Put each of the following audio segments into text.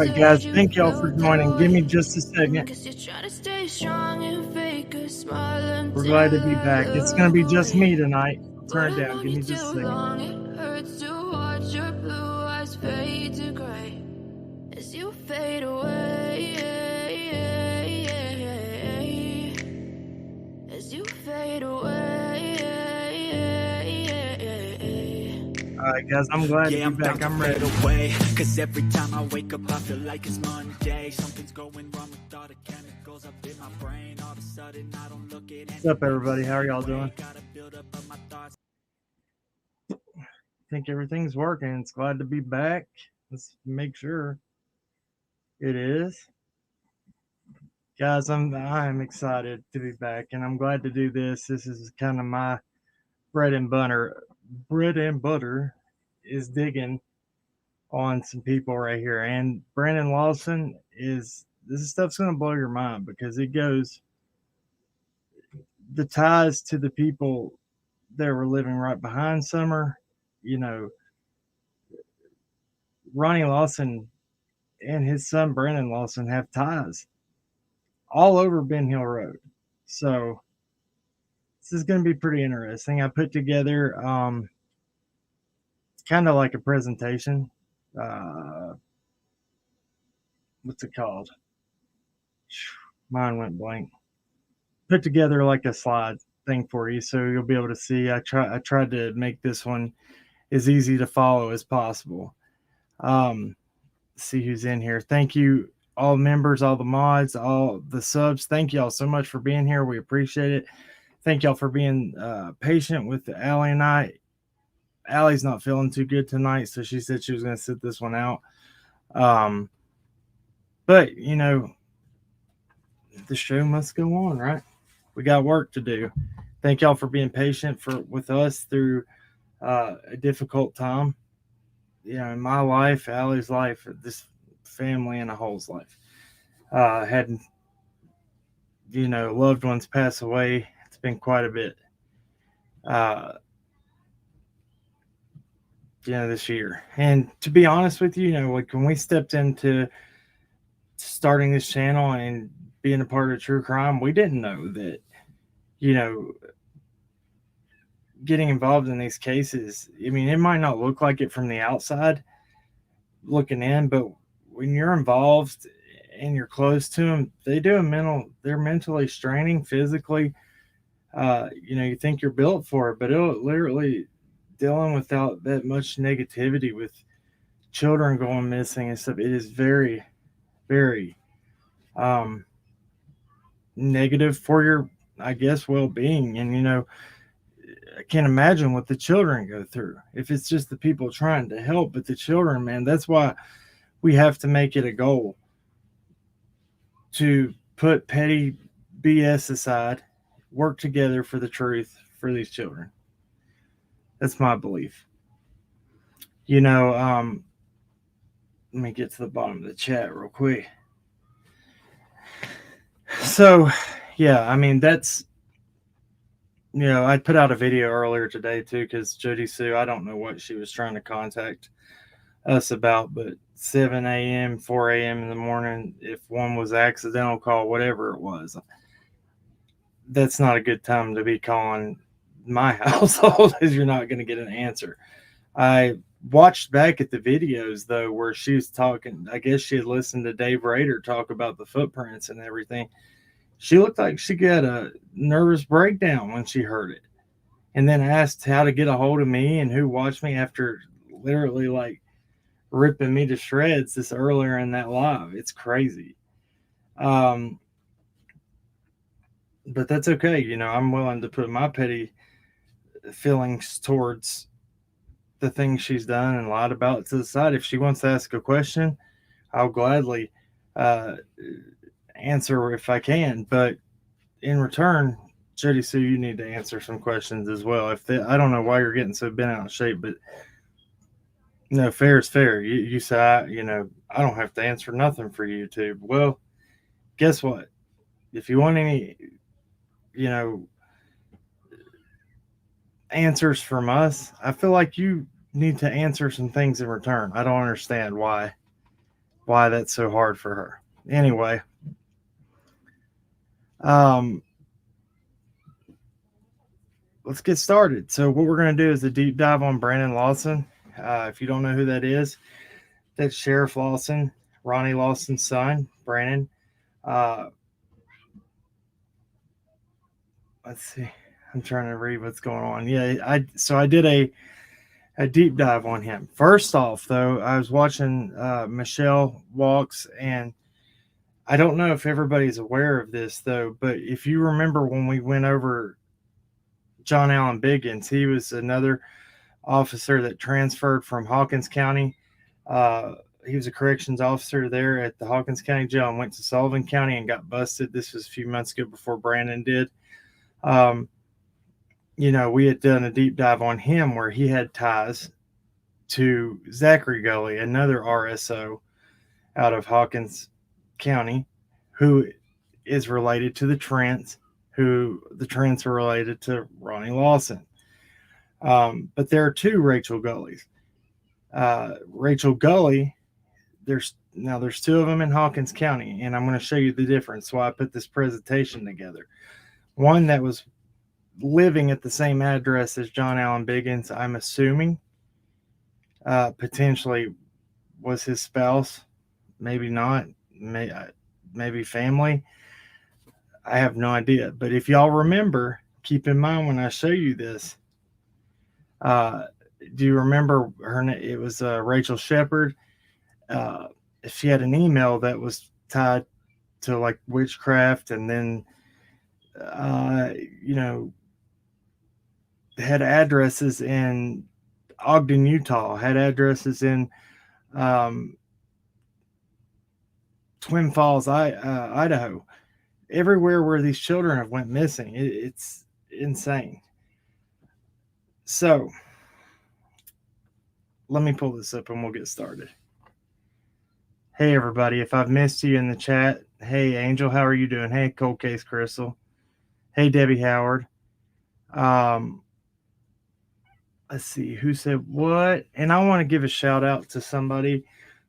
right, guys. Thank y'all for joining. Give me just a second. We're glad to be back. It's going to be just me tonight. I'll turn it down. Give me just a second. As you fade away, as you fade away. All right, guys. I'm glad to be back. I'm ready. Cause every time I wake up, I feel like it's Monday. Something's going wrong with all the chemicals up in my brain. All of a sudden, I don't look at What's up, everybody? How are y'all doing? I think everything's working. It's glad to be back. Let's make sure it is. Guys, I'm excited to be back, and I'm glad to do this. This is kind of my bread and butter. Bread and butter is digging on some people right here. And Brandon Lawson this stuff's going to blow your mind because it goes the ties to the people that were living right behind Summer. You know, Ronnie Lawson and his son Brandon Lawson have ties all over Ben Hill Road. So this is going to be pretty interesting. I put together kind of like a presentation. What's it called? Mine went blank. Put together like a slide thing for you so you'll be able to see. I tried to make this one as easy to follow as possible. See who's in here. Thank you, all members, all the mods, all the subs. Thank y'all so much for being here. We appreciate it. Thank y'all for being patient with Allie and I. Allie's not feeling too good tonight, so she said she was going to sit this one out. But, you know, the show must go on, right? We got work to do. Thank y'all for being patient with us through a difficult time. You know, in my life, Allie's life, this family and a whole's life. Had, you know, loved ones pass away. It's been quite a bit. This year. And to be honest with you, you know, like when we stepped into starting this channel and being a part of true crime, we didn't know that, you know, getting involved in these cases, I mean, it might not look like it from the outside looking in, but when you're involved and you're close to them, they're mentally straining physically. You know, you think you're built for it, but it'll literally dealing without that much negativity with children going missing and stuff. It is very, very negative for your, I guess, well-being. And, you know, I can't imagine what the children go through if it's just the people trying to help, but the children, man, that's why we have to make it a goal to put petty BS aside, work together for the truth for these children. That's my belief. You know, let me get to the bottom of the chat real quick. So, yeah, I mean, that's, you know, I put out a video earlier today, too, because Jody Sue, I don't know what she was trying to contact us about, but 7 a.m., 4 a.m. in the morning, if one was accidental call, whatever it was, that's not a good time to be calling my household as you're not going to get an answer. I watched back at the videos, though, where she was talking. I guess she had listened to Dave Rader talk about the footprints and everything. She looked like she got a nervous breakdown when she heard it, and then asked how to get a hold of me and who watched me after literally like ripping me to shreds this earlier in that live. It's crazy. But that's okay. You know, I'm willing to put my petty feelings towards the things she's done and lied about to the side. If she wants to ask a question, I'll gladly answer if I can. But in return, Jody Sue, you need to answer some questions as well. I don't know why you're getting so bent out of shape, but no, fair is fair. You say, I don't have to answer nothing for YouTube. Well, guess what? If you want any, answers from us, I feel like you need to answer some things in return. I don't understand why why that's so hard for her. Anyway, um, let's get started. So what we're going to do is a deep dive on Brandon Lawson. If you don't know who that is, that's Sheriff Lawson, Ronnie Lawson's son, Brandon. Uh, let's see. I'm trying to read what's going on. Yeah, I did a deep dive on him. First off, though, I was watching Michelle Walks, and I don't know if everybody's aware of this, though, but if you remember when we went over John Allen Biggins, he was another officer that transferred from Hawkins County. He was a corrections officer there at the Hawkins County Jail and went to Sullivan County and got busted. This was a few months ago before Brandon did. We had done a deep dive on him where he had ties to Zachary Gully, another RSO out of Hawkins County, who is related to the Trents, who the Trents are related to Ronnie Lawson. But there are two Rachel Gullys. Rachel Gully, there's two of them in Hawkins County, and I'm going to show you the difference. So I put this presentation together. One that was living at the same address as John Allen Biggins, I'm assuming, potentially was his spouse, maybe not, maybe family. I have no idea. But if y'all remember, keep in mind when I show you this, do you remember her name? It was Rachel Shepard. She had an email that was tied to like witchcraft, and then had addresses in Ogden, Utah, had addresses in Twin Falls, Idaho, everywhere where these children have went missing. It's insane. So let me pull this up and we'll get started. Hey everybody, if I've missed you in the chat, hey Angel, how are you doing? Hey Cold Case Crystal. Hey Debbie Howard. Let's see who said what. And I want to give a shout out to somebody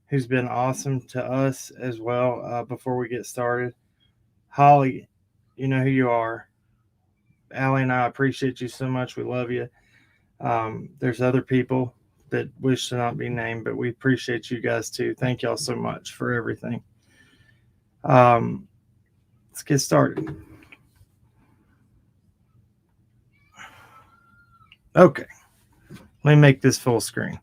who's been awesome to us as well before we get started. Holly, you know who you are. Allie and I appreciate you so much. We love you. There's other people that wish to not be named, but we appreciate you guys too. Thank y'all so much for everything. Let's get started. Okay. Let me make this full screen.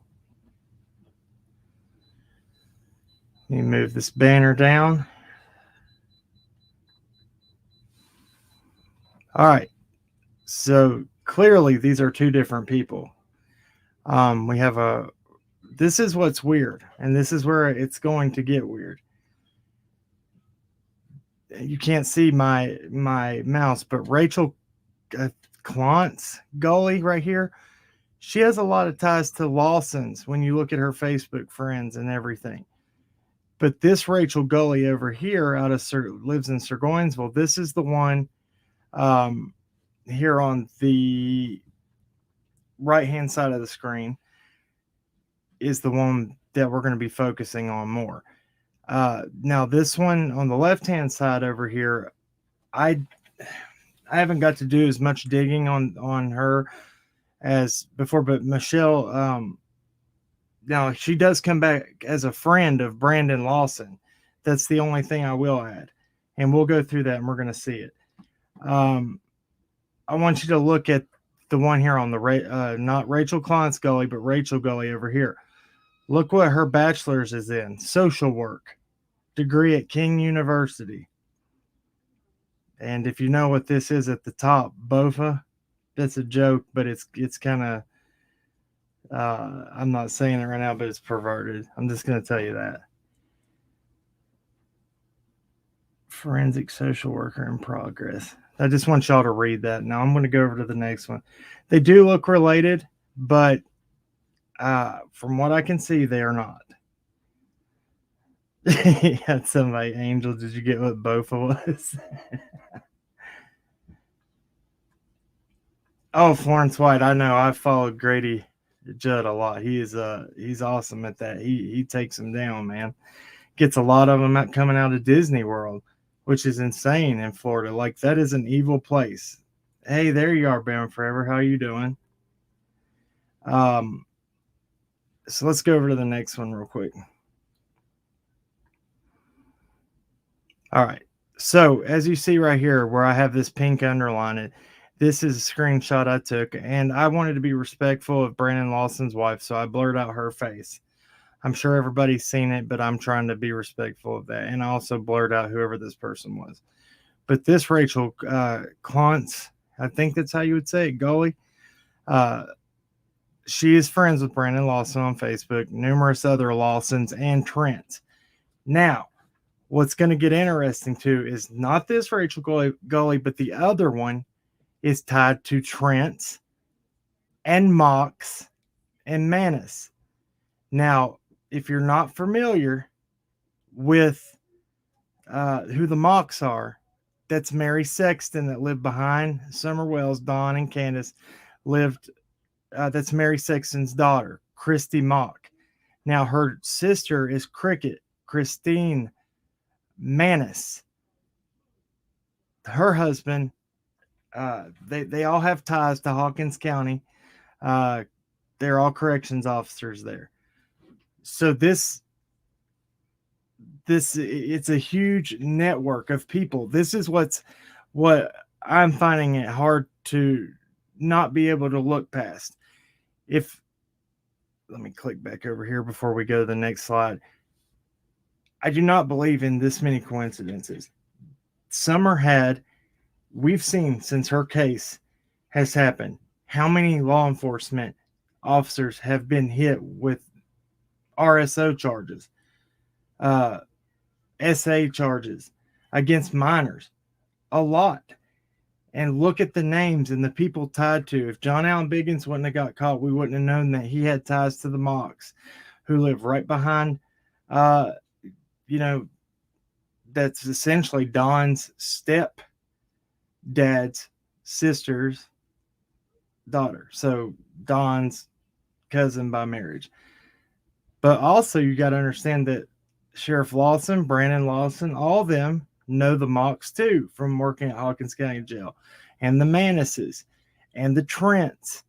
Let me move this banner down. All right. So clearly these are two different people. We have this is what's weird, and this is where it's going to get weird. You can't see my mouse, but Rachel Clontz Gully right here, she has a lot of ties to Lawson's when you look at her Facebook friends and everything. But this Rachel Gully over here lives in Burgoynesville. This is the one here on the right-hand side of the screen is the one that we're going to be focusing on more. Now this one on the left-hand side over here, I haven't got to do as much digging on her as before, but Michelle, now she does come back as a friend of Brandon Lawson. That's the only thing I will add, and we'll go through that and we're going to see it. I want you to look at the one here on the not Rachel Clontz Gully, but Rachel Gully over here. Look what her bachelor's is in: social work, degree at King University. And if you know what this is at the top, BOFA, that's a joke, but it's kind of, I'm not saying it right now, but it's perverted. I'm just going to tell you that. Forensic social worker in progress. I just want y'all to read that. Now I'm going to go over to the next one. They do look related, but from what I can see, they are not. Had somebody, Angel, did you get what BOFA was? Oh, Florence White. I know. I followed Grady Judd a lot. He's awesome at that. He takes him down, man. Gets a lot of them coming out of Disney World, which is insane in Florida. Like, that is an evil place. Hey, there you are, Bound Forever. How you doing? So let's go over to the next one real quick. All right. So as you see right here where I have this pink underline, this is a screenshot I took, and I wanted to be respectful of Brandon Lawson's wife, so I blurred out her face. I'm sure everybody's seen it, but I'm trying to be respectful of that. And I also blurred out whoever this person was. But this Rachel Klontz, I think that's how you would say it, Gully, she is friends with Brandon Lawson on Facebook, numerous other Lawsons, and Trent. Now, what's going to get interesting too is not this Rachel Gully, but the other one is tied to Trent and Mox and Manus. Now, if you're not familiar with who the Mox are, that's Mary Sexton that lived behind Summerwells. Dawn and Candace lived. That's Mary Sexton's daughter, Christy Mock. Now, her sister is Christine Manus. Her husband, they all have ties to Hawkins County. They're all corrections officers there. So this it's a huge network of people. This is what I'm finding it hard to not be able to look past. Let me click back over here before we go to the next slide. I do not believe in this many coincidences. We've seen since her case has happened, how many law enforcement officers have been hit with RSO charges, SA charges against minors, a lot. And look at the names and the people tied to. If John Allen Biggins wouldn't have got caught, we wouldn't have known that he had ties to the Mox, who live right behind, that's essentially Don's stepdad's sister's daughter. So Don's cousin by marriage. But also you got to understand that Sheriff Lawson, Brandon Lawson, all of them know the Mox too from working at Hawkins County Jail, and the Manuses and the Trents.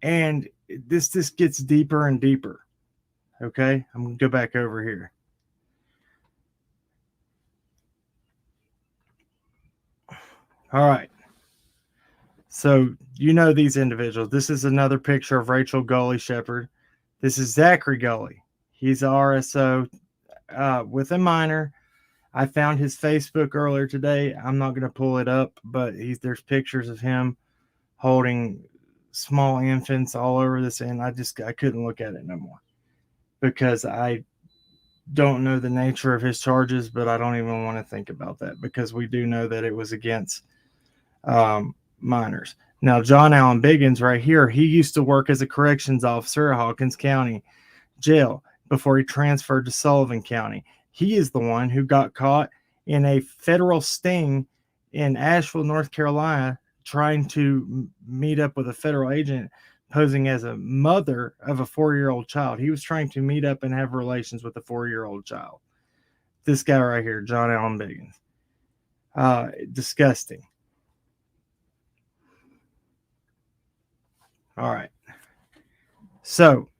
And this gets deeper and deeper. Okay, I'm going to go back over here. All right. So you know these individuals. This is another picture of Rachel Gully Shepherd. This is Zachary Gully. He's a RSO with a minor. I found his Facebook earlier today. I'm not going to pull it up, but there's pictures of him holding small infants all over this, and I couldn't look at it no more because I don't know the nature of his charges, but I don't even want to think about that because we do know that it was against minors. Now, John Allen Biggins right here, he used to work as a corrections officer at Hawkins County Jail before he transferred to Sullivan County. He is the one who got caught in a federal sting in Asheville, North Carolina, trying to meet up with a federal agent posing as a mother of a 4-year-old child. He was trying to meet up and have relations with a 4-year-old child. This guy right here, John Allen Biggins. Disgusting. All right. So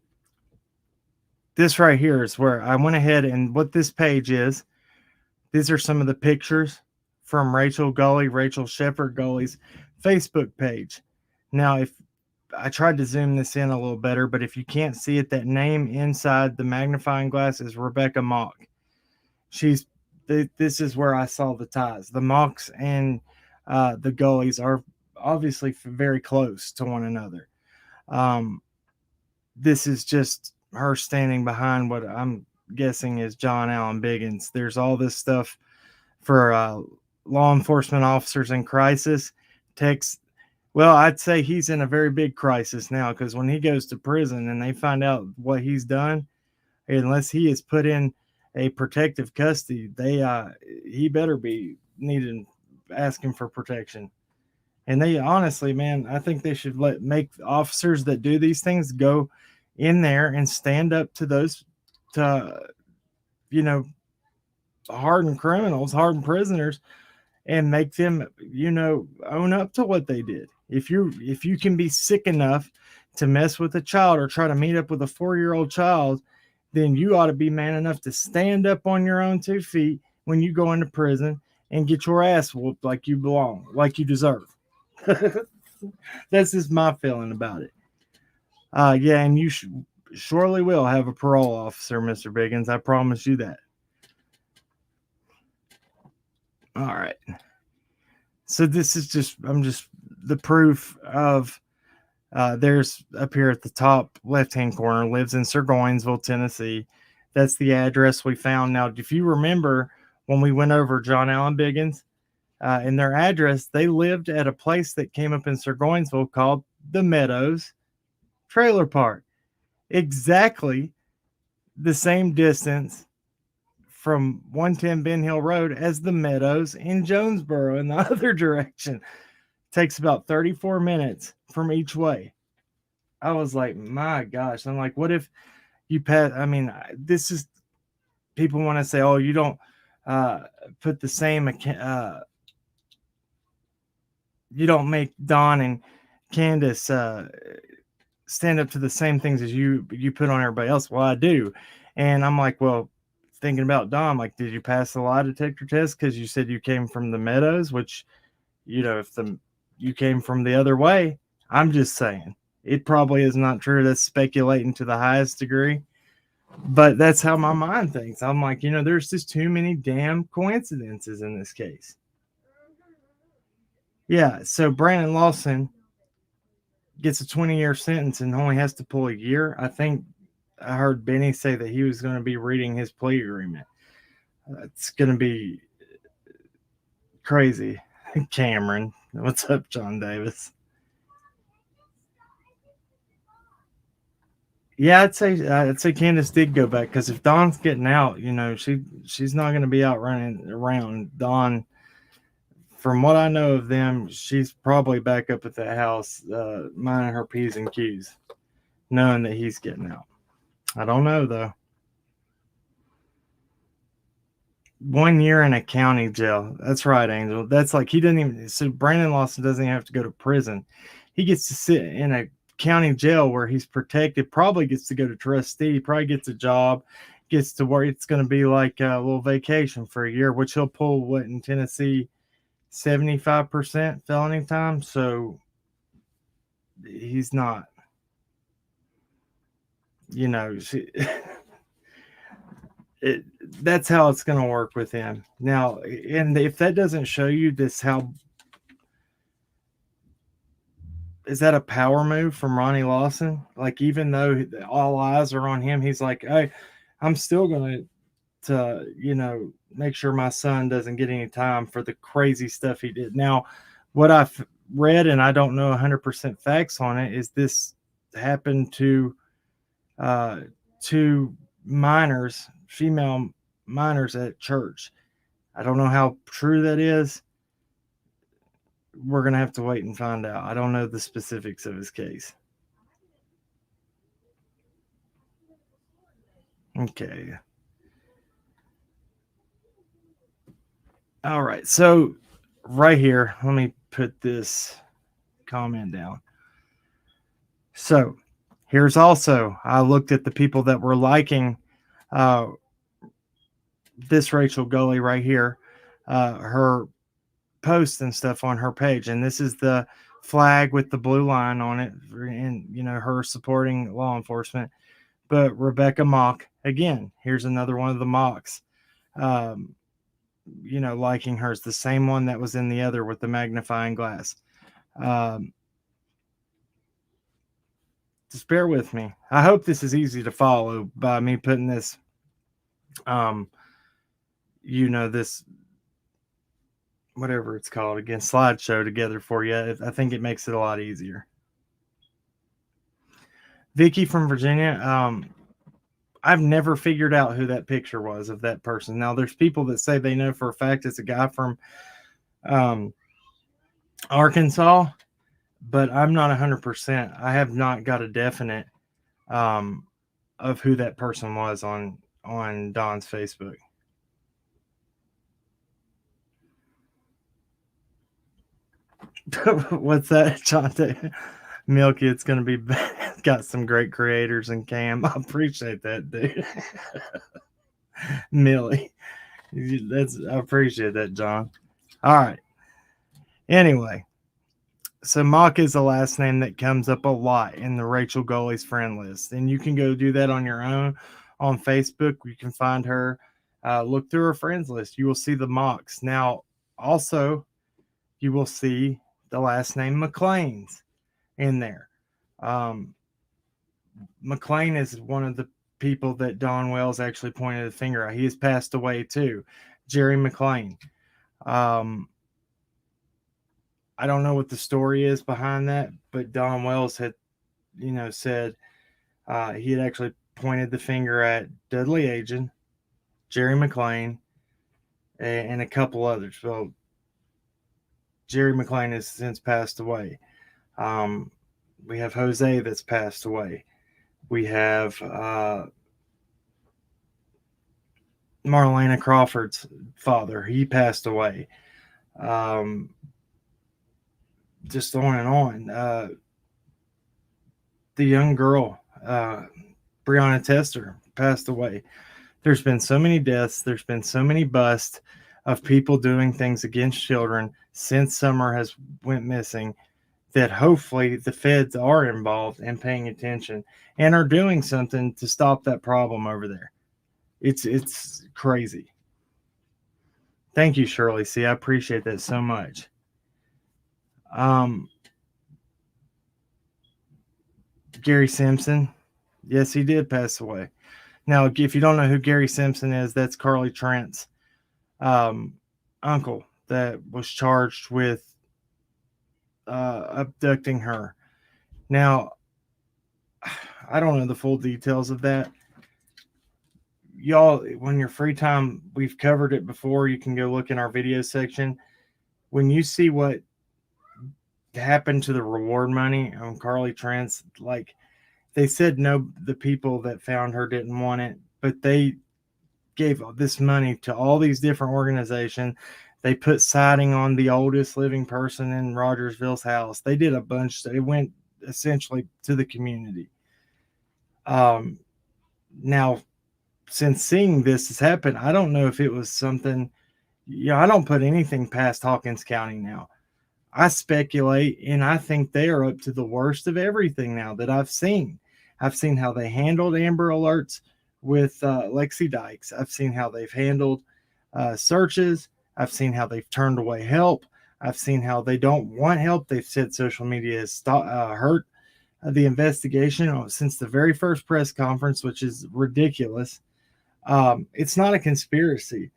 this right here is where I went ahead, and what this page is, these are some of the pictures from Rachel Shepherd Gully's Facebook page. Now, if I tried to zoom this in a little better, but if you can't see it, that name inside the magnifying glass is Rebecca Mock. This is where I saw the ties. The Mocks and the Gullys are obviously very close to one another. This is just her standing behind what I'm guessing is John Allen Biggins. There's all this stuff for law enforcement officers in crisis. Well, I'd say he's in a very big crisis now, because when he goes to prison and they find out what he's done, unless he is put in a protective custody, he better be asking for protection. And they honestly, man, I think they should make officers that do these things go in there and stand up to those, hardened criminals, hardened prisoners, and make them, own up to what they did. If you can be sick enough to mess with a child or try to meet up with a 4-year-old child, then you ought to be man enough to stand up on your own 2 feet when you go into prison and get your ass whooped like you belong, like you deserve. That's just my feeling about it. Yeah, and you surely will have a parole officer, Mr. Biggins. I promise you that. All right. So this is I'm just the proof of, there's up here at the top left-hand corner, lives in Burgonsville, Tennessee. That's the address we found. Now, if you remember when we went over John Allen Biggins, and their address, they lived at a place that came up in Burgonsville called the Meadows Trailer Park. Exactly the same distance from 110 Ben Hill Road as the Meadows in Jonesboro in the other direction. Takes about 34 minutes from each way. I was like, my gosh. I'm like, what if you pass? I mean, this is, people want to say, oh, you don't put the same, you don't make Don and Candace stand up to the same things as you put on everybody else. Well, I do. And I'm like, well, thinking about Don, like, did you pass the lie detector test? Because you said you came from the Meadows, which, if you came from the other way, I'm just saying it probably is not true. That's speculating to the highest degree, but that's how my mind thinks. I'm like, there's just too many damn coincidences in this case. Yeah. So Brandon Lawson gets a 20-year sentence and only has to pull a year. I think I heard Benny say that he was going to be reading his plea agreement. It's going to be crazy. Cameron, what's up, John Davis? Yeah, I'd say Candace did go back, because if Dawn's getting out, she's not going to be out running around. Dawn, from what I know of them, she's probably back up at that house, minding her P's and Q's, knowing that he's getting out. I don't know, though. 1 year in a county jail. That's right, Angel. That's like, he didn't even, so Brandon Lawson doesn't even have to go to prison. He gets to sit in a county jail where he's protected, probably gets to go to trustee, probably gets a job, gets to work. It's going to be like a little vacation for a year, which he'll pull, what, in Tennessee, 75% felony time. So he's not, that's how it's going to work with him. Now, and if that doesn't show you this, how is that a power move from Ronnie Lawson? Like, even though all eyes are on him, he's like, hey, I'm still going to make sure my son doesn't get any time for the crazy stuff he did. Now, what I've read, and I don't know 100% facts on it, is this happened to two minors, female minors at church. I don't know how true that is. We're going to have to wait and find out. I don't know the specifics of his case. Okay. All right. So right here, let me put this comment down. So here's also, I looked at the people that were liking this Rachel Gully right here, her posts and stuff on her page. And this is the flag with the blue line on it, and her supporting law enforcement. But Rebecca Mock, again, here's another one of the Mocks, liking hers, the same one that was in the other with the magnifying glass. Just bear with me. I hope this is easy to follow by me putting this, this, whatever it's called again, slideshow together for you. I think it makes it a lot easier. Vicky from Virginia, I've never figured out who that picture was of that person. Now, there's people that say they know for a fact it's a guy from Arkansas, but I'm not 100%. I have not got a definite of who that person was on Don's Facebook. What's that, Chante? Milky, it's gonna be got some great creators in Cam. I appreciate that, dude. Millie, I appreciate that, John. All right. Anyway, so Mock is the last name that comes up a lot in the Rachel Goley's friend list, and you can go do that on your own on Facebook. You can find her. Look through her friends list. You will see the Mocks. Now, also, you will see the last name McLean's in there. McLean is one of the people that Don Wells actually pointed the finger at. He has passed away too. Jerry McLean. I don't know what the story is behind that, but Don Wells had, said he had actually pointed the finger at Dudley Agin, Jerry McLean, and a couple others. Well, Jerry McLean has since passed away. We have Jose that's passed away. We have Marlena Crawford's father. He passed away. Just on and on. The young girl, Breonna Tester, passed away. There's been so many deaths. There's been so many busts of people doing things against children since Summer has went missing, that hopefully the feds are involved and paying attention and are doing something to stop that problem over there. It's crazy. Thank you, Shirley C. I appreciate that so much. Gary Simpson. Yes, he did pass away. Now, if you don't know who Gary Simpson is, that's Carly Trent's uncle that was charged with abducting her. Now, I don't know the full details of that. Y'all, when your free time, we've covered it before. You can go look in our video section. When you see what happened to the reward money on Carly Trent's, like, they said no, the people that found her didn't want it, but they gave this money to all these different organizations. They put siding on the oldest living person in Rogersville's house. They did a bunch. It went essentially to the community. Now, since seeing this has happened, I don't know if it was something. I don't put anything past Hawkins County now. I speculate, and I think they are up to the worst of everything now that I've seen. I've seen how they handled Amber Alerts with Lexi Dykes. I've seen how they've handled searches. I've seen how they've turned away help. I've seen how they don't want help. They've said social media has hurt the investigation since the very first press conference, which is ridiculous. It's not a conspiracy.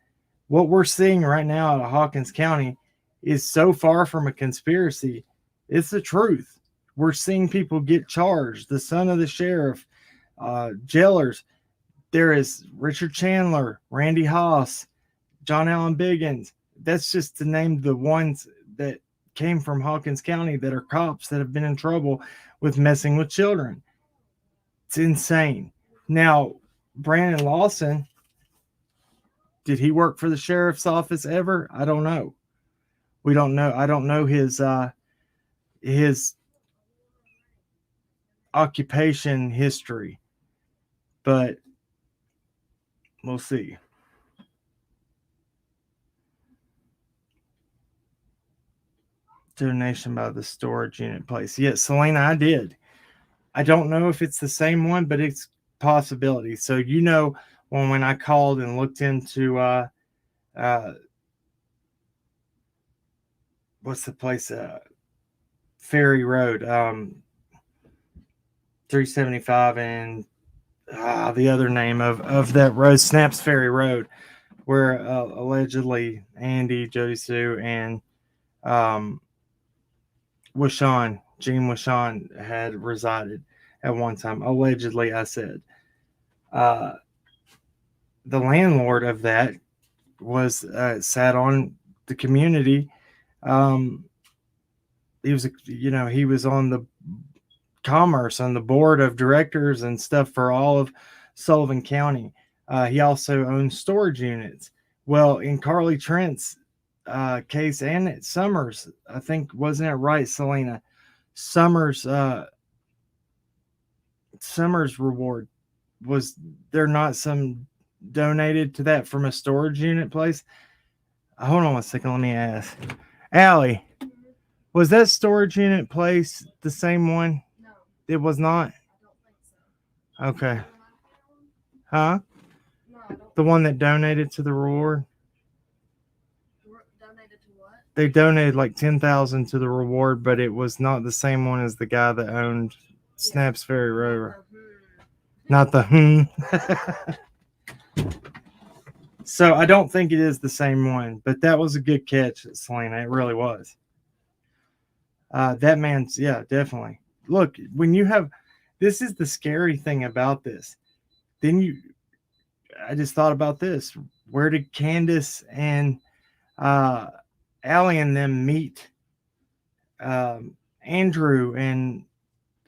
What we're seeing right now out of Hawkins County is so far from a conspiracy. It's the truth. We're seeing people get charged. The son of the sheriff, jailers. There is Richard Chandler, Randy Haas, John Allen Biggins. That's just to name the ones that came from Hawkins County that are cops that have been in trouble with messing with children. It's insane. Now, Brandon Lawson, did he work for the sheriff's office ever? I don't know. We don't know. I don't know his occupation history, but we'll see. Donation by the storage unit place. Yes, Selena, I did. I don't know if it's the same one, but it's possibility. So when I called and looked into what's the place? Ferry Road, 375, and the other name of that road, Snaps Ferry Road, where allegedly Andy, Jody Sue, and Gene Wishon had resided at one time. Allegedly, I said. The landlord of that was sat on the community. He was on the commerce on the board of directors and stuff for all of Sullivan County. He also owns storage units. Well, in Carly Trent's case, and Summers, I think, wasn't it right, Selena? Summers, Summers reward was there not some donated to that from a storage unit place? Hold on one second, let me ask. Allie, was that storage unit place the same one? No, It was not. I don't think so. Okay, huh? No, I don't. The one that donated to the reward. Donated to what? They donated like 10,000 to the reward, but it was not the same one as the guy that owned Snaps Ferry Road. Not the So I don't think it is the same one, but that was a good catch, Selena. It really was. That man's, yeah, definitely. Look, when you have, this is the scary thing about this. I just thought about this. Where did Candace and Allie and them meet? Andrew and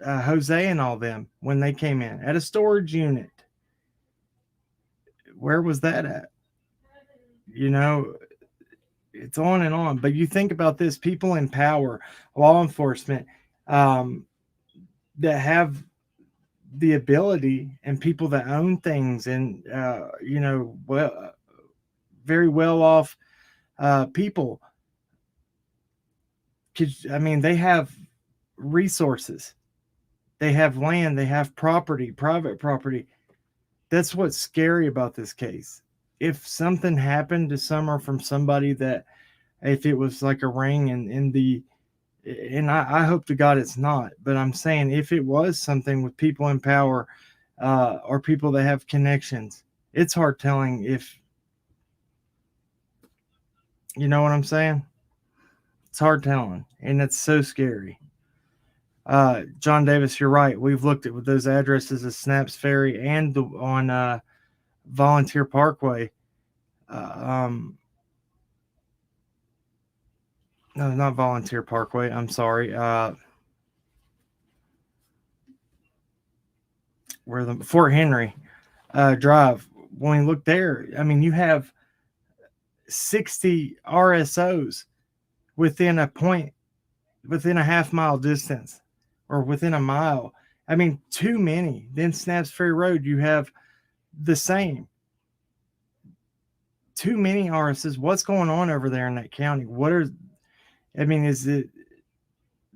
Jose and all them when they came in at a storage unit. Where was that at? You know, it's on and on. But you think about this: people in power, law enforcement, that have the ability, and people that own things, and very well off people. I mean, they have resources. They have land, they have property, private property. That's what's scary about this case. If something happened to Summer from somebody that, if it was like a ring and I hope to God it's not, but I'm saying if it was something with people in power or people that have connections, it's hard telling if, you know what I'm saying? It's hard telling, and it's so scary. John Davis, you're right. We've looked at those addresses of Snaps Ferry and on Volunteer Parkway. No, not Volunteer Parkway. I'm sorry. Where the Fort Henry Drive. When we look there, I mean, you have 60 RSOs within a half-mile distance, or within a mile. I mean, too many. Then Snaps Ferry Road, you have the same. Too many RSs. What's going on over there in that county? Is it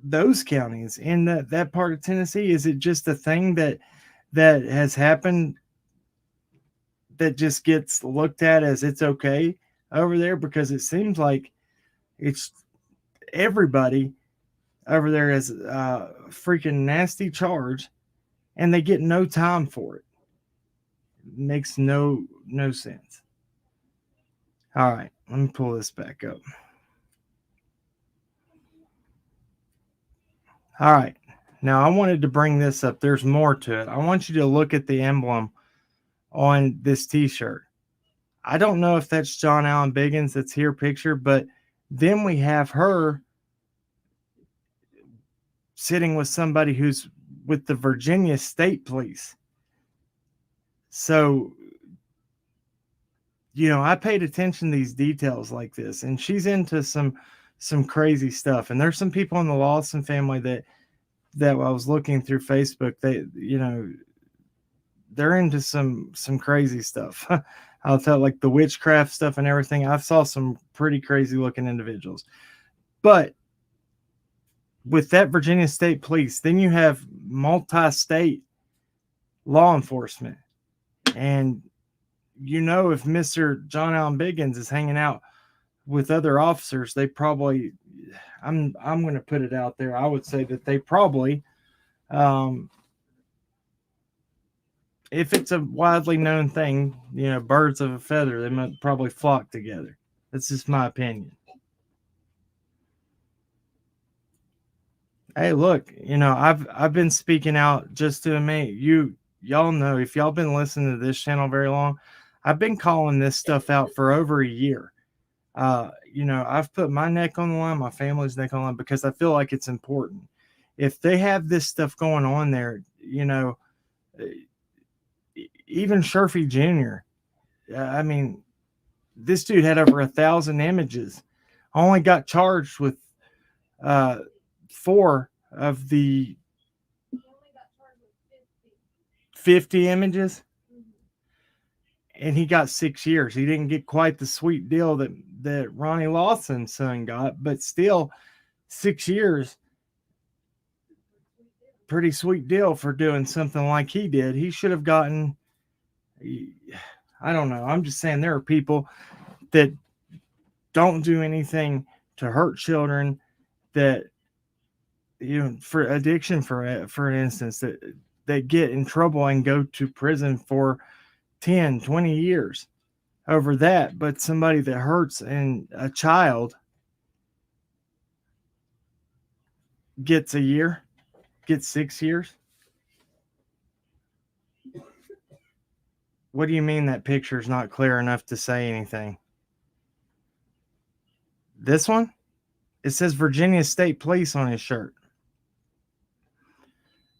those counties in that part of Tennessee? Is it just a thing that has happened that just gets looked at as it's okay over there? Because it seems like it's everybody over there is a freaking nasty charge, and they get no time for it. Makes no sense. All right, let me pull this back up. All right, now I wanted to bring this up. There's more to it. I want you to look at the emblem on this t-shirt. I don't know if that's John Allen Biggins that's here pictured, but then we have her sitting with somebody who's with the Virginia State Police. So, I paid attention to these details like this, and she's into some crazy stuff. And there's some people in the Lawson family that I was looking through Facebook. They're into some crazy stuff. I'll tell, like the witchcraft stuff and everything. I saw some pretty crazy looking individuals, but with that Virginia State Police, then you have multi-state law enforcement. And if Mr. John Allen Biggins is hanging out with other officers, they probably, I'm going to put it out there, I would say that they probably, if it's a widely known thing, birds of a feather, they might probably flock together. That's just my opinion. Hey, look, I've been speaking out just to me. Y'all know, if y'all been listening to this channel very long, I've been calling this stuff out for over a year. I've put my neck on the line, my family's neck on the line, because I feel like it's important. If they have this stuff going on there, even Sherfy Jr., this dude had over 1,000 images only got charged with 4 of the He only got charged with 50 images, Mhm. and he got 6 years. He didn't get quite the sweet deal that Ronnie Lawson's son got, but still 6 years, pretty sweet deal for doing something like he did. He should have gotten, I don't know. I'm just saying there are people that don't do anything to hurt children, that, for addiction, for instance, that get in trouble and go to prison for 10, 20 years over that. But somebody that hurts and a child gets a year, gets 6 years. What do you mean that picture's not clear enough to say anything? This one? It says Virginia State Police on his shirt.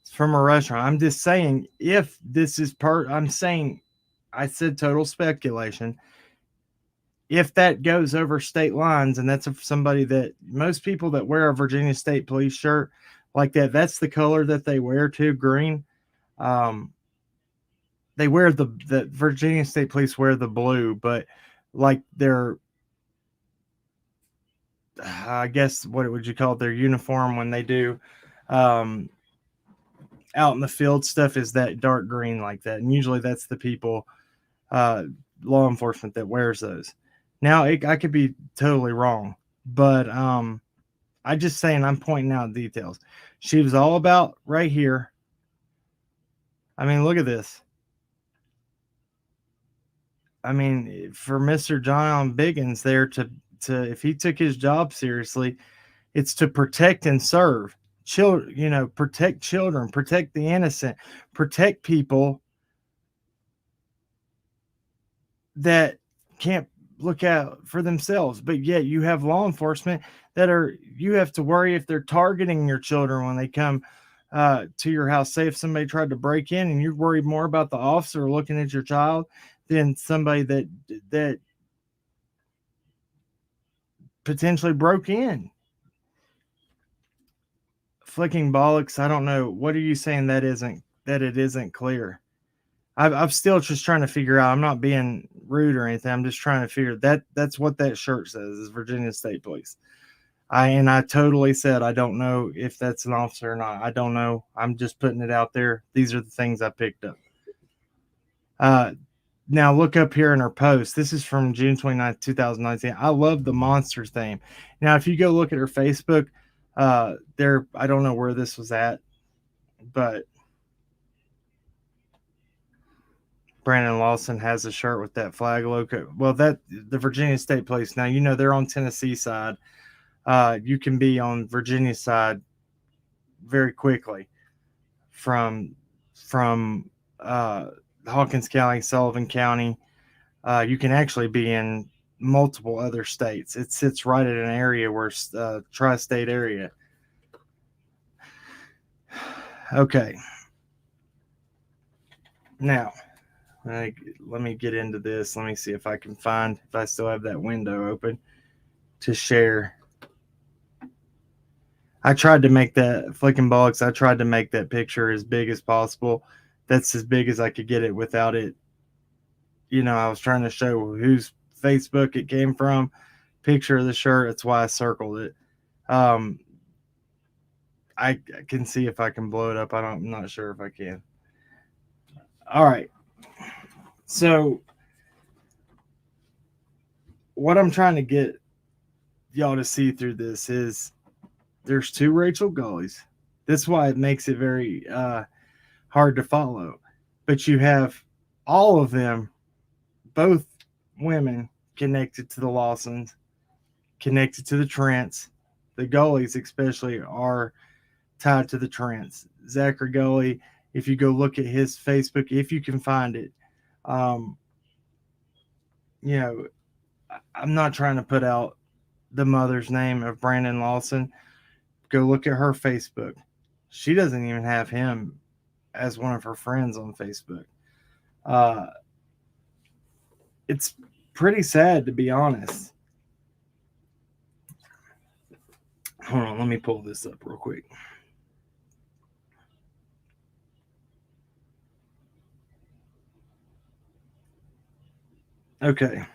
It's from a restaurant. I'm just saying, if this is I said total speculation. If that goes over state lines, and that's somebody that most people that wear a Virginia State Police shirt like that, that's the color that they wear too, green. They wear the Virginia State Police wear the blue, but like their, I guess, what would you call it, their uniform when they do out in the field stuff is that dark green like that. And usually that's the people, law enforcement, that wears those. Now, I could be totally wrong, but I just saying, I'm pointing out details. She was all about right here. I mean, look at this. I mean, for Mr. John Biggins there to if he took his job seriously, it's to protect and serve children, protect children, protect the innocent, protect people that can't look out for themselves. But yet you have law enforcement you have to worry if they're targeting your children when they come to your house. Say if somebody tried to break in, and you're worried more about the officer looking at your child than somebody that potentially broke in. Flicking bollocks. I don't know. What are you saying that it isn't clear? I'm still just trying to figure out. I'm not being rude or anything. I'm just trying to figure that's what that shirt says, is Virginia State Police. I totally said I don't know if that's an officer or not. I don't know. I'm just putting it out there. These are the things I picked up. Now look up here in her post. This is from June 29th, 2019. I love the monster theme. Now, if you go look at her Facebook, I don't know where this was at, but Brandon Lawson has a shirt with that flag logo. Well, the Virginia State Police. Now, they're on Tennessee side. You can be on Virginia side very quickly from Hawkins County, Sullivan County. You can actually be in multiple other states. It sits right in an area where tri-state area. Okay. Now, let me get into this. Let me see if I can find, if I still have that window open to share. I tried to make that flicking bollocks. I tried to make that picture as big as possible. That's as big as I could get it without it. I was trying to show whose Facebook it came from. Picture of the shirt. That's why I circled it. I can see if I can blow it up. I'm not sure if I can. All right. So what I'm trying to get y'all to see through this is there's 2 Rachel Gullies. That's why it makes it very hard to follow. But you have all of them, both women, connected to the Lawsons, connected to the Trents. The Gullies especially are tied to the Trents. Zachary Gully, if you go look at his Facebook, if you can find it, I'm not trying to put out the mother's name of Brandon Lawson. Go look at her Facebook. She doesn't even have him as one of her friends on Facebook. It's pretty sad, to be honest. Hold on, let me pull this up real quick. Okay.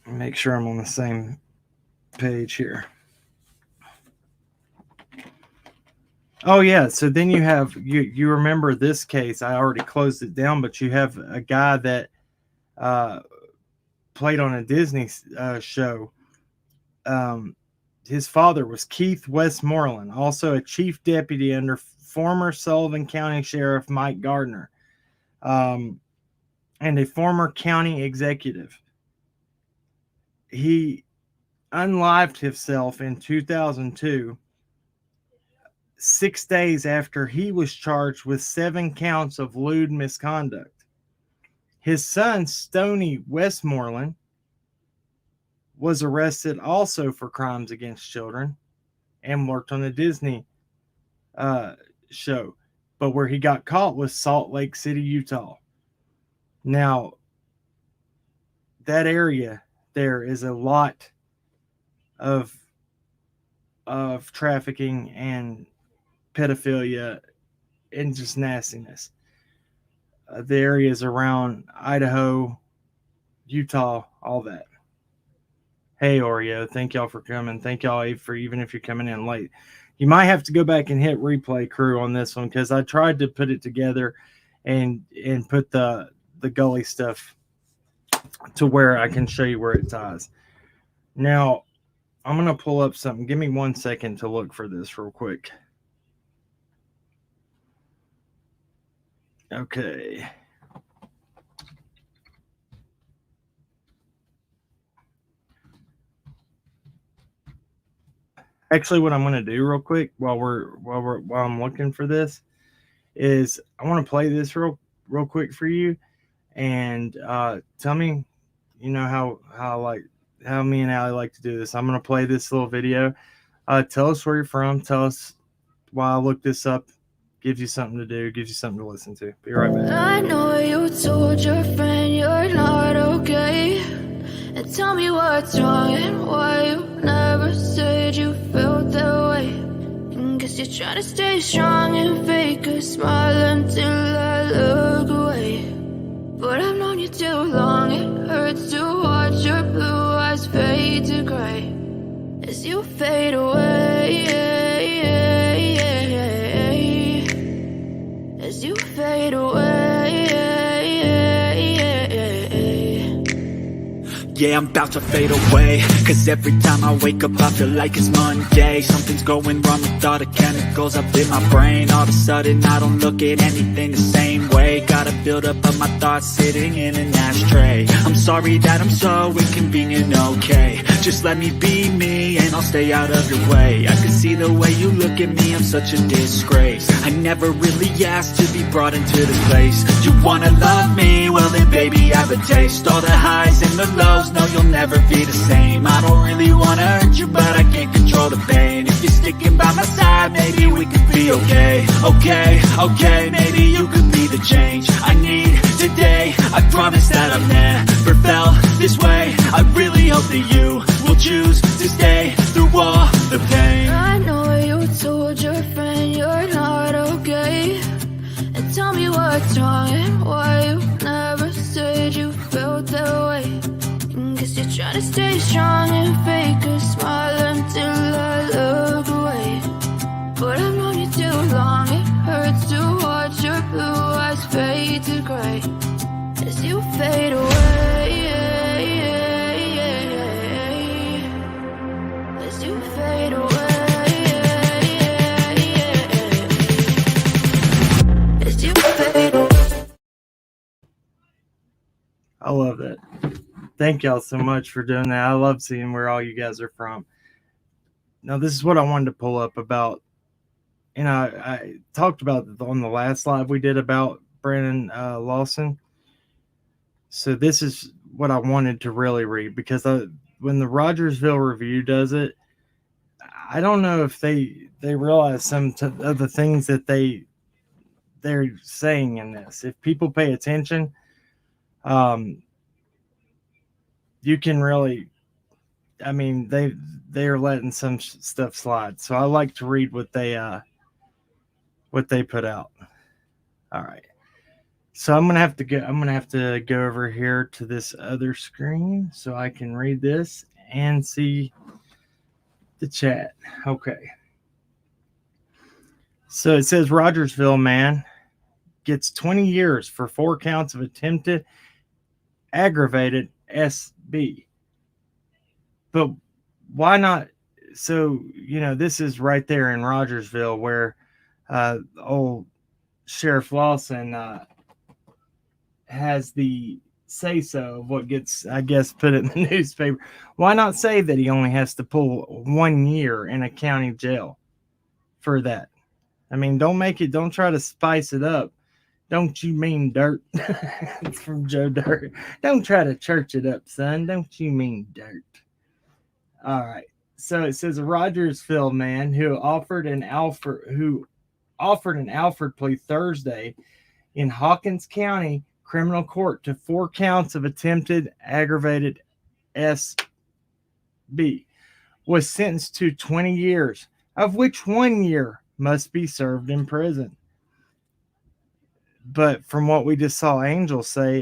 Make sure I'm on the same page here. Oh yeah, so then you have you remember this case. I already closed it down, but you have a guy that played on a Disney show. His father was Keith Westmoreland, also a chief deputy under former Sullivan County Sheriff Mike Gardner, and a former county executive. He unlived himself in 2002, 6 days after he was charged with 7 counts of lewd misconduct. His son, Stoney Westmoreland, was arrested also for crimes against children and worked on the Disney show. But where he got caught was Salt Lake City, Utah. Now, that area there is a lot of trafficking and pedophilia and just nastiness. The areas around Idaho, Utah, all that. Hey Oreo, thank y'all for coming. Thank y'all for even if you're coming in late. You might have to go back and hit replay, crew, on this one because I tried to put it together and put the gully stuff to where I can show you where it ties. Now, I'm going to pull up something. Give me 1 second to look for this real quick. Okay. Actually, what I'm going to do real quick while I'm looking for this is I want to play this real quick for you, and tell me, how me and Allie like to do this. I'm going to play this little video. Tell us where you're from. Tell us why I looked this up. Gives you something to do. Gives you something to listen to. Be right back. I know you told your friend you're not okay. And tell me what's wrong and why you never said you felt that way. And guess you're trying to stay strong and fake a smile until I look away. But I've known you too long, it hurts to watch your blue eyes fade to gray as you fade away. As you fade away. Yeah, I'm about to fade away, cause every time I wake up I feel like it's Monday. Something's going wrong with all the chemicals up in my brain. All of a sudden I don't look at anything the same way. Gotta build up of my thoughts sitting in an ashtray. I'm sorry that I'm so inconvenient, okay. Just let me be me and I'll stay out of your way. I can see the way you look at me, I'm such a disgrace. I never really asked to be brought into this place. You wanna love me? Well then baby I have a taste. All the highs and the lows, no you'll never be the same. I don't really wanna hurt you but I can't control the pain. If you're sticking by my side, maybe we could be okay. Okay, maybe you could be the change I need today. I promise that I've never felt this way. I really hope that you will choose to stay through all the pain. I know you told your friend you're not okay. And tell me what's wrong and why you never said you felt that way. And guess you're trying to stay strong and fake a smile until I look away. But I've known you too long, it hurts to watch your blue eyes fade to gray as you fade away. As you fade away. As you fade away. I love that. Thank y'all so much for doing that. I love seeing where all you guys are from. Now, this is what I wanted to pull up about. And I talked about it on the last live we did about Brandon Lawson. So this is what I wanted to really read, because when the Rogersville Review does it, I don't know if they realize some of the things that they're saying in this. If people pay attention, you can really, I mean, they're letting some stuff slide. So I like to read what they put out. All right. So I'm gonna have to go over here to this other screen so I can read this and see the chat. Okay. So it says Rogersville man gets 20 years for 4 counts of attempted aggravated SB. But why not? So, this is right there in Rogersville where old Sheriff Lawson has the say so of what gets, I guess, put in the newspaper. Why not say that he only has to pull 1 year in a county jail for that? I mean, don't try to spice it up. Don't you mean dirt? It's from Joe Dirt. Don't try to church it up, son. Don't you mean dirt? All right. So it says a Rogersville man who offered an Alford plea Thursday in Hawkins County criminal court to 4 counts of attempted aggravated SB was sentenced to 20 years, of which 1 year must be served in prison. But from what we just saw Angel say,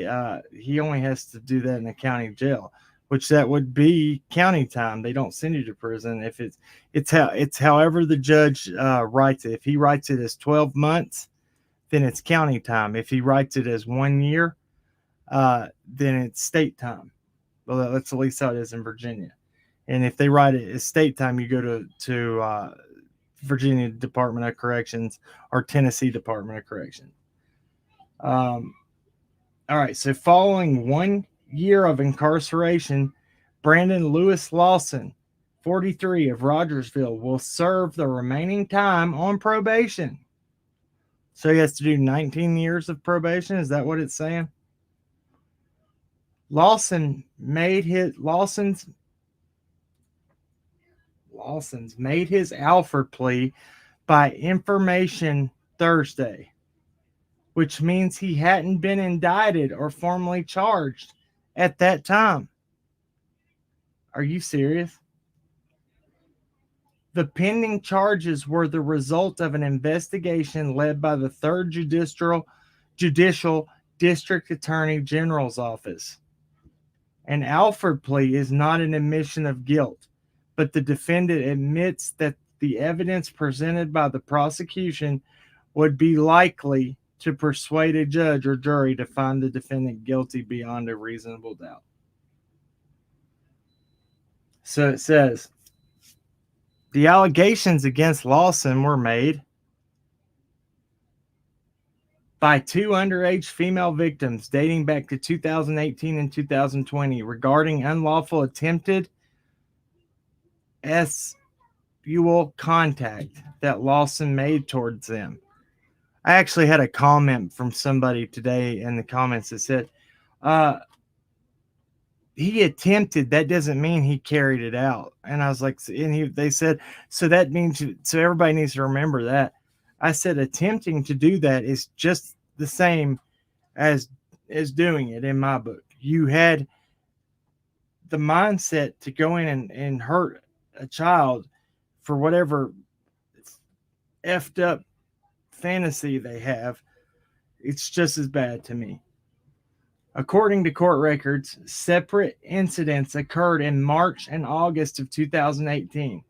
he only has to do that in a county jail, which that would be county time. They don't send you to prison if it's however the judge writes it. If he writes it as 12 months, then it's county time. If he writes it as 1 year, then it's state time. Well, that's at least how it is in Virginia. And if they write it as state time, you go to Virginia Department of Corrections or Tennessee Department of Corrections. All right. So following 1 year of incarceration, Brandon Lawson, 43 of Rogersville, will serve the remaining time on probation. So he has to do 19 years of probation. Is that what it's saying? Lawson's made his Alford plea by information Thursday, which means he hadn't been indicted or formally charged at that time. Are you serious? The pending charges were the result of an investigation led by the 3rd Judicial District Attorney General's Office. An Alford plea is not an admission of guilt, but the defendant admits that the evidence presented by the prosecution would be likely to persuade a judge or jury to find the defendant guilty beyond a reasonable doubt. So it says, the allegations against Lawson were made by 2 underage female victims dating back to 2018 and 2020 regarding unlawful attempted sexual contact that Lawson made towards them. I actually had a comment from somebody today in the comments that said, he attempted, that doesn't mean he carried it out. And I was like, they said, so that means, so everybody needs to remember that. I said, attempting to do that is just the same as doing it in my book. You had the mindset to go in and hurt a child for whatever effed up fantasy they have. It's just as bad to me. According to court records, separate incidents occurred in March and August of 2018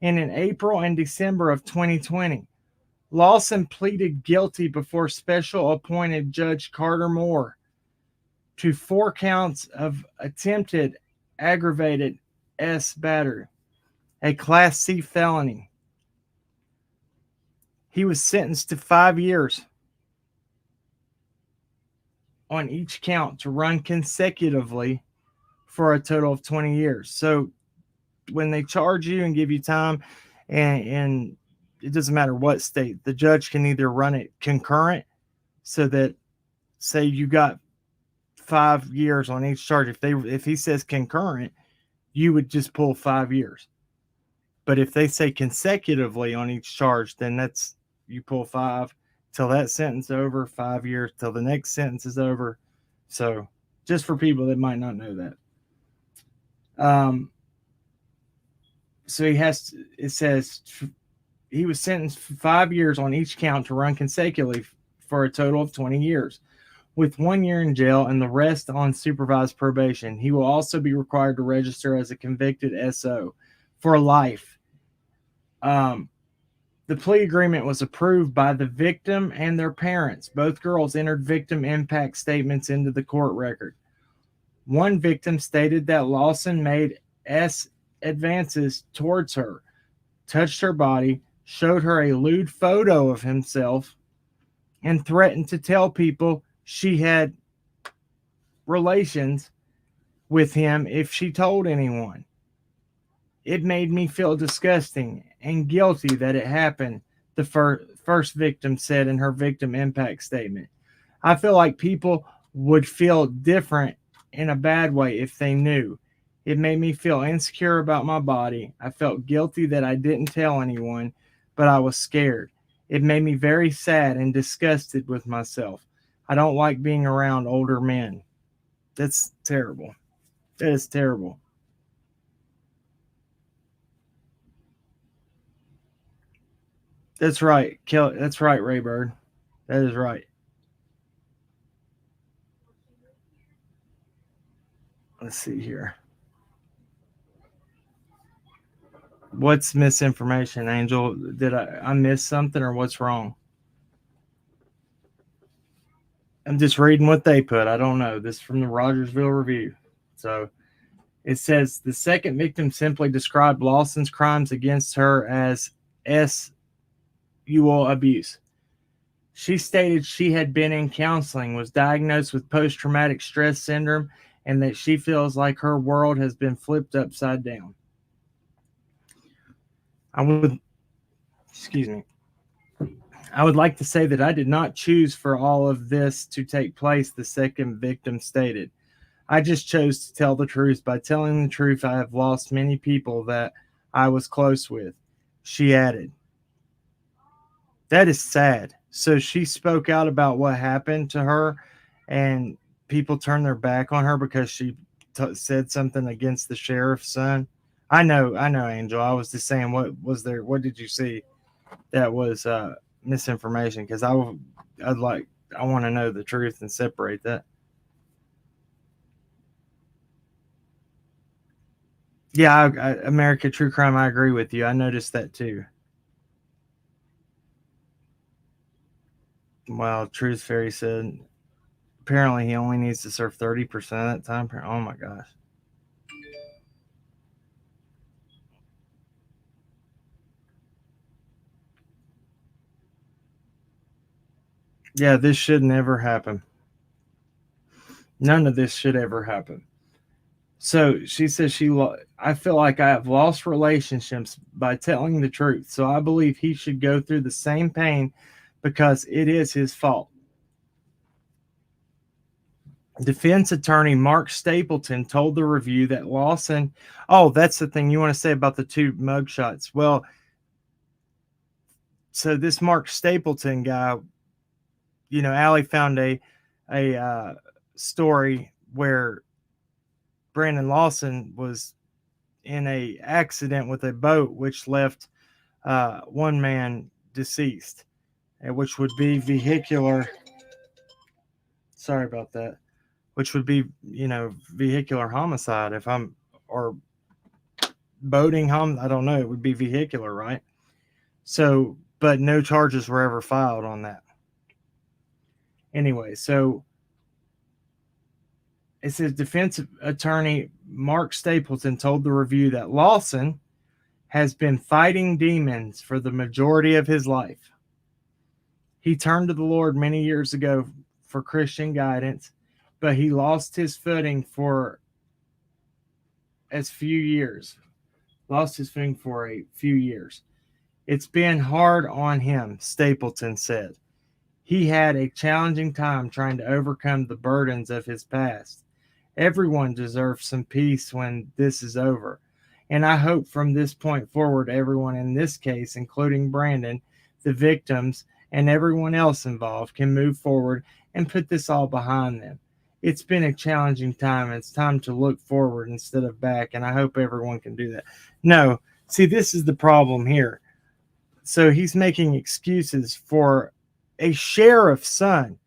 and in April and December of 2020. Lawson pleaded guilty before special appointed Judge Carter Moore to 4 counts of attempted aggravated battery, a Class C felony. He was sentenced to 5 years on each count to run consecutively for a total of 20 years. So when they charge you and give you time, and it doesn't matter what state, the judge can either run it concurrent, so that, say you got 5 years on each charge. If he says concurrent, you would just pull 5 years. But if they say consecutively on each charge, then you pull 5 till that sentence over, 5 years till the next sentence is over. So just for people that might not know that. Um, so it says he was sentenced for 5 years on each count to run consecutively for a total of 20 years, with 1 year in jail and the rest on supervised probation. He will also be required to register as a convicted SO for life. The plea agreement was approved by the victim and their parents. Both girls entered victim impact statements into the court record. One victim stated that Lawson made advances towards her, touched her body, showed her a lewd photo of himself, and threatened to tell people she had relations with him if she told anyone. It made me feel disgusting and guilty that it happened, the first victim said in her victim impact statement. I feel like people would feel different in a bad way if they knew. It made me feel insecure about my body. I felt guilty that I didn't tell anyone, but I was scared. It made me very sad and disgusted with myself. I don't like being around older men. That's terrible. That is terrible. That's right, Kelly. That's right, Raybird. That is right. Let's see here. What's misinformation, Angel? Did I miss something or what's wrong? I'm just reading what they put. I don't know. This is from the Rogersville Review. So it says the second victim simply described Lawson's crimes against her as sexual abuse. She stated she had been in counseling, was diagnosed with post-traumatic stress syndrome, and that she feels like her world has been flipped upside down. I would like to say that I did not choose for all of this to take place, the second victim stated. I just chose to tell the truth. By telling the truth, I have lost many people that I was close with, she added. That is sad. So she spoke out about what happened to her, and people turned their back on her because she said something against the sheriff's son. I know, Angel. I was just saying, what was there? What did you see that was misinformation? Because I want to know the truth and separate that. Yeah, America True Crime. I agree with you. I noticed that too. Well, Truth Fairy said apparently he only needs to serve 30% of that time. Oh my gosh. Yeah, this should never happen. None of this should ever happen. So she says I feel like I have lost relationships by telling the truth. So I believe he should go through the same pain because it is his fault. Defense attorney Mark Stapleton told the Review that Lawson. Oh, that's the thing you want to say about the two mugshots. Well, so this Mark Stapleton guy, Allie found a story where Brandon Lawson was in a accident with a boat, which left one man deceased, which would be vehicular. Sorry about that. Which would be, vehicular homicide or boating I don't know. It would be vehicular, right? So, but no charges were ever filed on that. Anyway, so it says defense attorney Mark Stapleton told the Review that Lawson has been fighting demons for the majority of his life. He turned to the Lord many years ago for Christian guidance, but he lost his footing for a few years. It's been hard on him, Stapleton said. He had a challenging time trying to overcome the burdens of his past. Everyone deserves some peace when this is over. And I hope from this point forward, everyone in this case, including Brandon, the victims, and everyone else involved can move forward and put this all behind them. it's been a challenging time. It's time to look forward instead of back, and I hope everyone can do that. No, see, this is the problem here. So he's making excuses for a sheriff's son.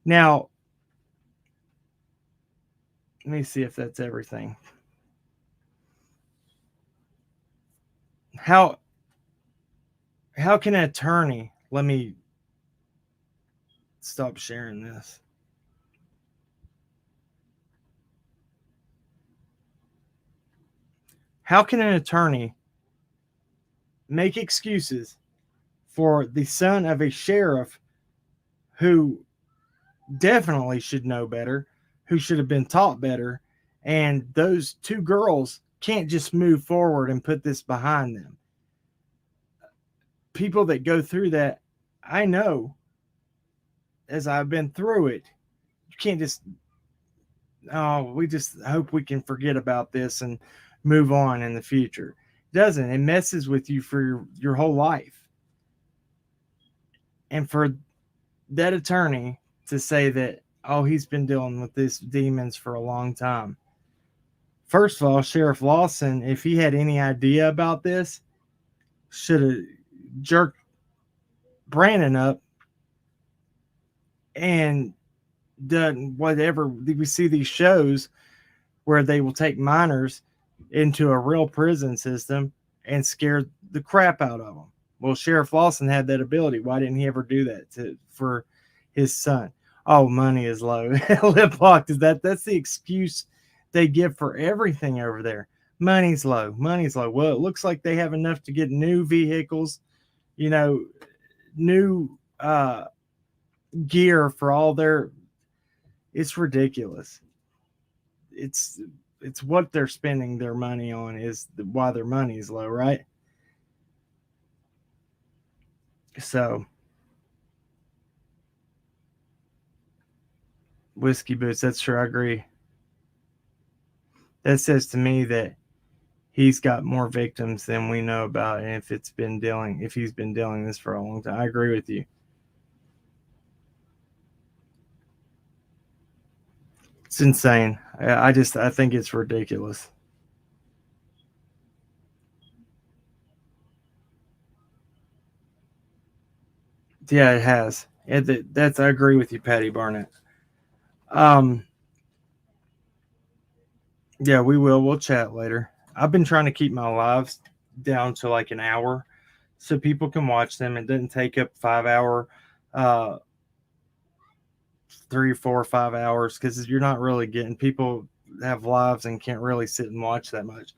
Now, let me see if that's everything. How can an attorney, let me stop sharing this. How can an attorney make excuses for the son of a sheriff who definitely should know better, who should have been taught better, and those two girls can't just move forward and put this behind them? People that go through that, I know, as I've been through it, you can't just, oh, we just hope we can forget about this and move on in the future. It doesn't. It messes with you for your whole life. And for that attorney to say that, oh, he's been dealing with these demons for a long time. First of all, Sheriff Lawson, if he had any idea about this, should have jerked Brandon up and done whatever. We see these shows where they will take minors into a real prison system and scare the crap out of them. Well, Sheriff Lawson had that ability. Why didn't he ever do that for his son? Oh, money is low. Lip locked is that's the excuse they give for everything over there. Money's low. Money's low. Well, it looks like they have enough to get new vehicles, new gear for all their. It's ridiculous. It's what they're spending their money on is why their money is low, right? So, whiskey boots, that's true. I agree. That says to me that he's got more victims than we know about, and if he's been dealing this for a long time. I agree with you. It's insane. I think it's ridiculous. Yeah, it has. That's I agree with you, Patty Barnett. Um, yeah, we will. We'll chat later. I've been trying to keep my lives down to like an hour so people can watch them. It doesn't take up 5 hour, 3, 4, 5 hours because you're not really getting people have lives and can't really sit and watch that much.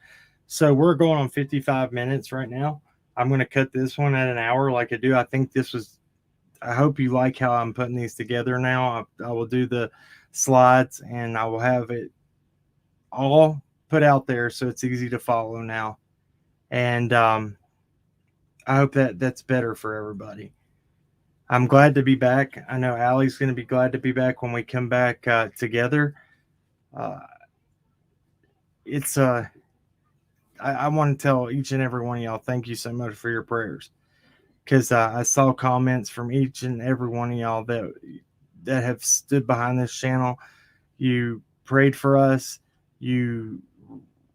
So we're going on 55 minutes right now. I'm going to cut this one at an hour like I do. I think this was, I hope you like how I'm putting these together now. I will do the slides and I will have it all put out there so it's easy to follow now. And I hope that's better for everybody. I'm glad to be back. I know Allie's going to be glad to be back when we come back together. I want to tell each and every one of y'all, thank you so much for your prayers. Because I saw comments from each and every one of y'all that have stood behind this channel. You prayed for us. You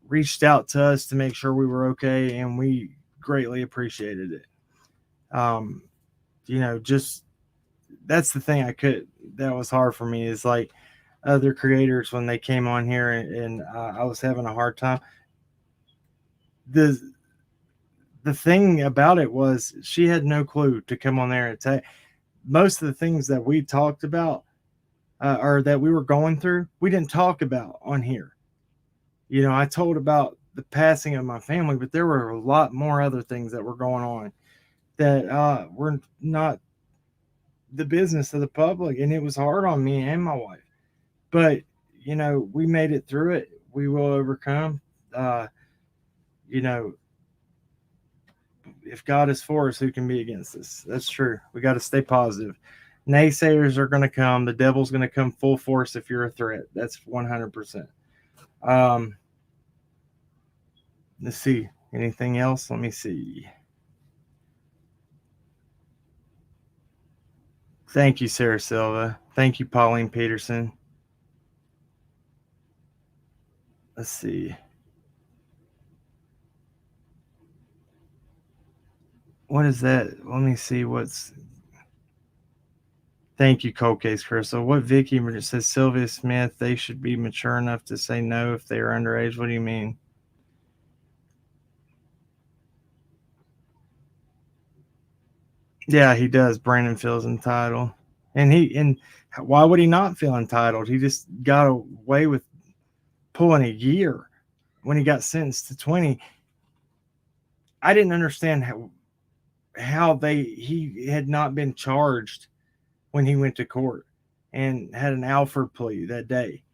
reached out to us to make sure we were okay, and we greatly appreciated it. Just that's the thing that was hard for me is like other creators when they came on here and I was having a hard time. The thing about it was she had no clue to come on there and say most of the things that we talked about or that we were going through, we didn't talk about on here. I told about the passing of my family, but there were a lot more other things that were going on that were not the business of the public. And it was hard on me and my wife. But, we made it through it. We will overcome. If God is for us, who can be against us? That's true. We got to stay positive. Naysayers are going to come. The devil's going to come full force if you're a threat. That's 100%. Let's see. Anything else? Let me see. Thank you, Sarah Silva. Thank you, Pauline Peterson. let's see. What is that? Let me see what's. Thank you, Cold Case Crystal. What Vicky says Sylvia Smith, they should be mature enough to say no if they are underage. What do you mean? Yeah, he does. Brandon feels entitled. And why would he not feel entitled? He just got away with pulling a year when he got sentenced to 20. I didn't understand how he had not been charged when he went to court and had an Alford plea that day.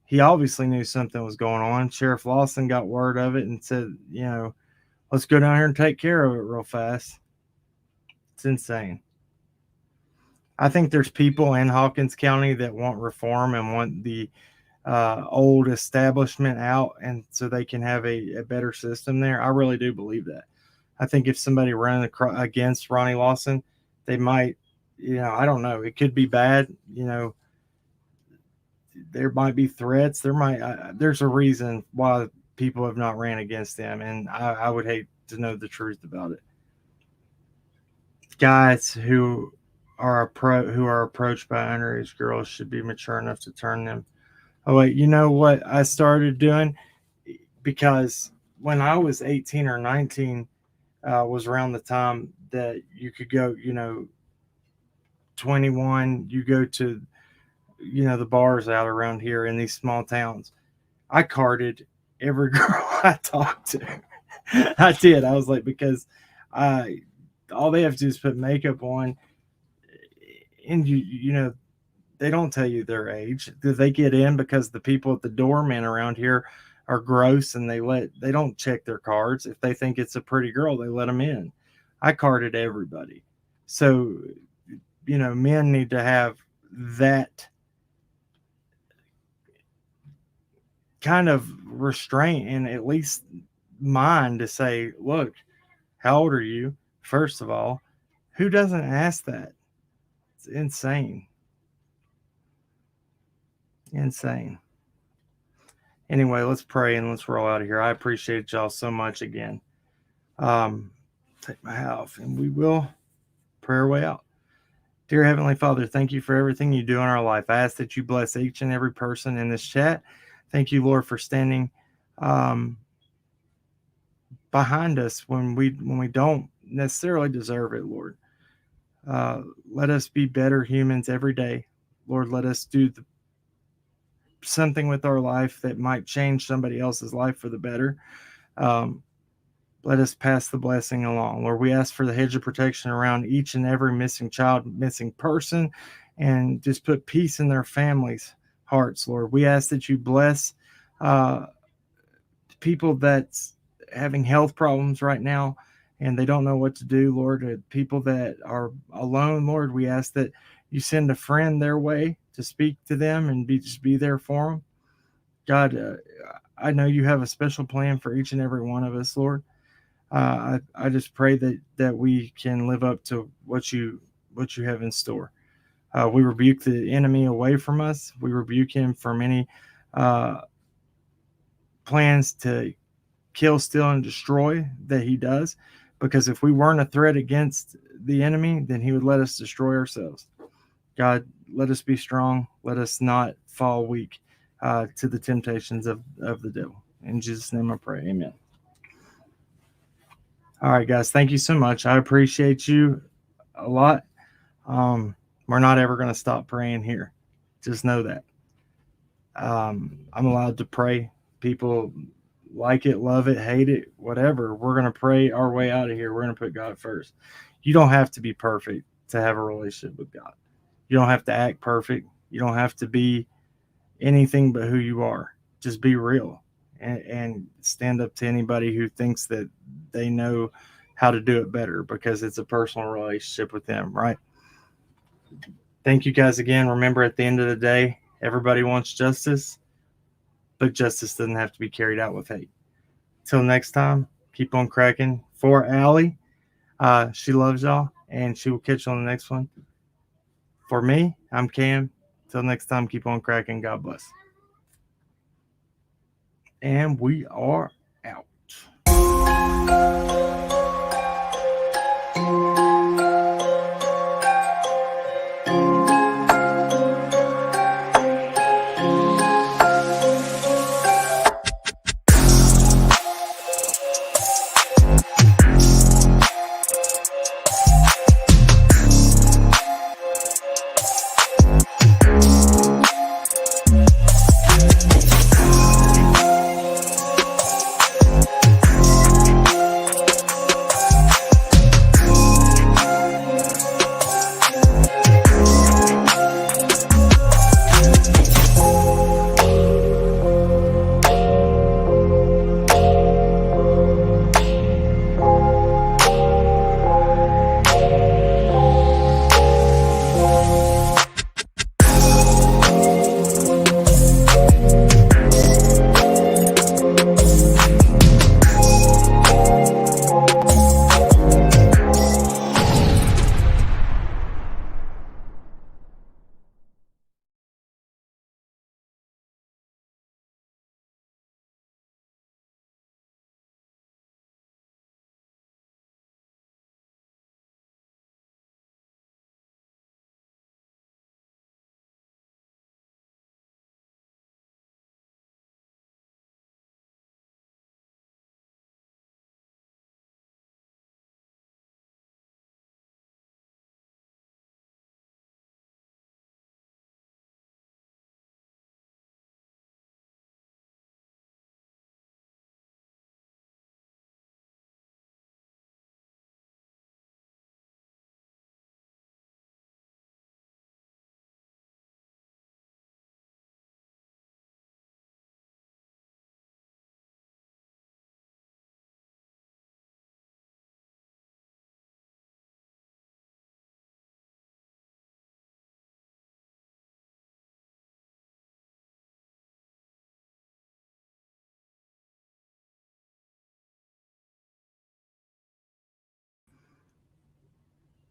He obviously knew something was going on. Sheriff Lawson got word of it and said, let's go down here and take care of it real fast. It's insane. I think there's people in Hawkins County that want reform and want the old establishment out, and so they can have a better system there. I really do believe that. I think if somebody ran against Ronnie Lawson, they might, I don't know. It could be bad. There might be threats. There's a reason why people have not ran against them, and I would hate to know the truth about it. Guys who are approached by underage girls should be mature enough to turn them. Oh wait, you know what I started doing? Because when I was 18 or 19, was around the time that you could go, 21, you go to, the bars out around here in these small towns. I carded every girl I talked to. I did. I was like, because all they have to do is put makeup on, and they don't tell you their age. They get in because the people at the doorman around here are gross, and they don't check their cards. If they think it's a pretty girl, they let them in. I carded everybody. So, men need to have that kind of restraint and at least mind to say, look, how old are you? First of all, who doesn't ask that? It's insane. Insane. Anyway, let's pray and let's roll out of here. I appreciate y'all so much again. Take my hat off and we will pray our way out. Dear Heavenly Father, thank you for everything you do in our life. I ask that you bless each and every person in this chat. Thank you, Lord, for standing behind us when we don't necessarily deserve it, Lord. Let us be better humans every day. Lord, let us do something with our life that might change somebody else's life for the better. Let us pass the blessing along. Lord, we ask for the hedge of protection around each and every missing child, missing person, and just put peace in their families' hearts, Lord. We ask that you bless people that's having health problems right now and they don't know what to do, Lord. People that are alone, Lord, we ask that you send a friend their way to speak to them and just be there for them. God, I know you have a special plan for each and every one of us, Lord. I just pray that we can live up to what you have in store. We rebuke the enemy away from us. We rebuke him from any plans to kill, steal, and destroy that he does. Because if we weren't a threat against the enemy, then he would let us destroy ourselves. God, let us be strong. Let us not fall weak to the temptations of the devil. In Jesus' name I pray. Amen. All right, guys. Thank you so much. I appreciate you a lot. We're not ever going to stop praying here. Just know that. I'm allowed to pray. People like it, love it, hate it, whatever. We're going to pray our way out of here. We're going to put God first. You don't have to be perfect to have a relationship with God. You don't have to act perfect. You don't have to be anything but who you are. Just be real and stand up to anybody who thinks that they know how to do it better, because it's a personal relationship with them, right? Thank you guys again. Remember, at the end of the day, everybody wants justice, but justice doesn't have to be carried out with hate. Till next time, keep on cracking. For Allie, she loves y'all, and she will catch you on the next one. For me, I'm Cam. Till next time, keep on cracking. God bless. and we are out.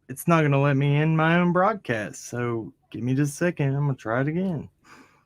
It's not going to let me end my own broadcast. So give me just a second. I'm going to try it again.